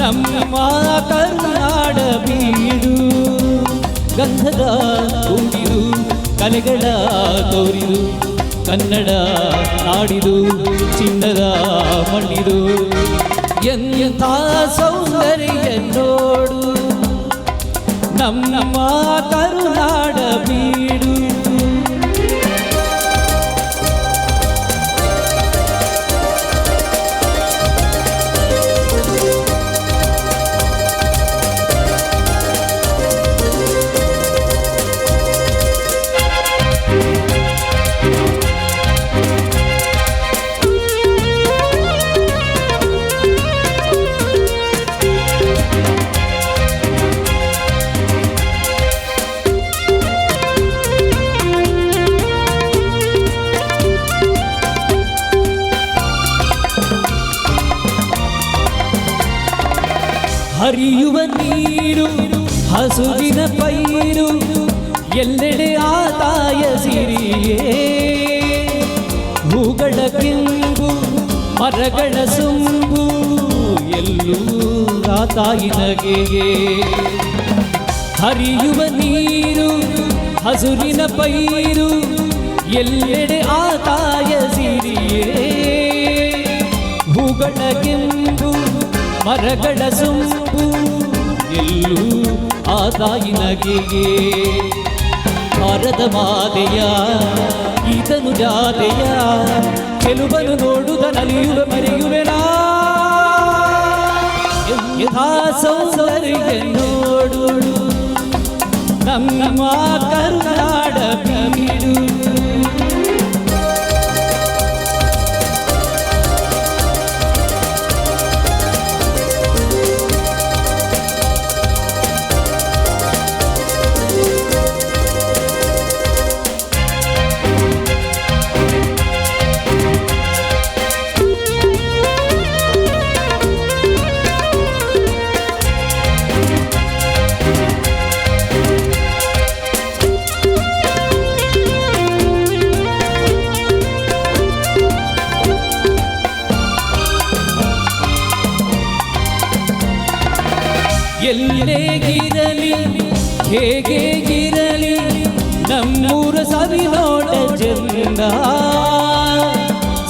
ನಮ್ಮ ಕರುನಾಡ ಬೀಡು ಗಂಧದ ಕೂಡಿದು ಕಲೆಗಳ ತೋರಿದು ಕನ್ನಡ ನಾಡಿದು ಚಿನ್ನದ ಮಣ್ಣಿದು ಎಂಥ ಸೌಂದರ್ಯ ನೋಡು ನಮ್ಮ ಕರುನಾಡ ಬೀಡು ಹರಿಯುವ ನೀರು ಹಸುವಿನ ಪೈರು ಎಲ್ಲೆಡೆ ಆದಾಯ ಸಿರಿಯೇ ಹೂಗಳ ಕೆಂಪು ಮರಗಳ ಸೊಂಬು ಎಲ್ಲೂ ತಾಯಿನಗೆ ಹರಿಯುವ ನೀರು ಹಸುರಿನ ಪೈರು ಎಲ್ಲೆಡೆ ಆದಾಯ ಸಿರಿಯೇ ಹೂಗಳ ಕೆಂಪು ಮರಗಳ ಸೊಂಪು ಎಲ್ಲೂ ಆದಾಯಿನಗೆ ಭಾರತ ಮಾತೆಯ ಈತನು ಜಾತೆಯ ಕೆಲುಬನು ನೋಡುದ ನಲಿಯುವ ಮರೆಯುವೆನಾ ಯಥಾ ಸೌಂದರ್ಯ ನೋಡು ನಮ್ಮ ಕರುನಾಡ ಬೀಡು ಎಲ್ಲೇ ಗಿರಲಿ ಹೇಗೆ ಗಿರಲಿ ನಮ್ಮೂರ ಸವಿನೋಟ ಚಂದ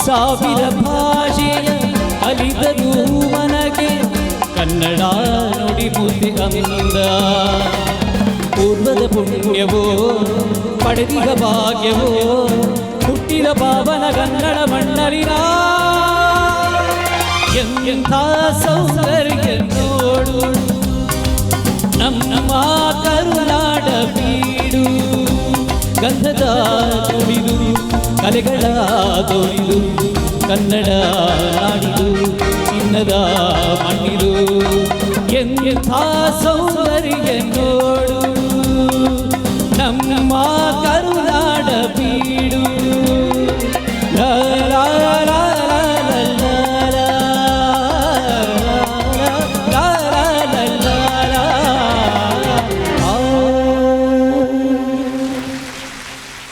ಸಾವಿರ ಭಾಷೆಯ ಕಲಿತರು ಮನಗೆ ಕನ್ನಡ ನುಡಿ ಮುದ್ದೆ ಅಂದ ಪೂರ್ವದ ಪುಣ್ಯವೋ ಪಡೆದಿಗ ಭಾಗ್ಯವೋ ಹುಟ್ಟಿದ ಪಾವನ ಕನ್ನಡ ಮಣ್ಣಲಿನ ಎಂಥ ಸೌಂದರ್ಯ ನೋಡು ನಮ್ಮ ಕರುನಾಡ ಬೀಡು ಗಂಧದ ಕುಡಿದು ಕಲೆಗಳ ತೋರಿದು ಕನ್ನಡ ನಾಡಿದು ಚಿನ್ನದ ಮಣ್ಣಿದು ಎಂಥ ಸೌಂದರ್ಯ ನೋಡು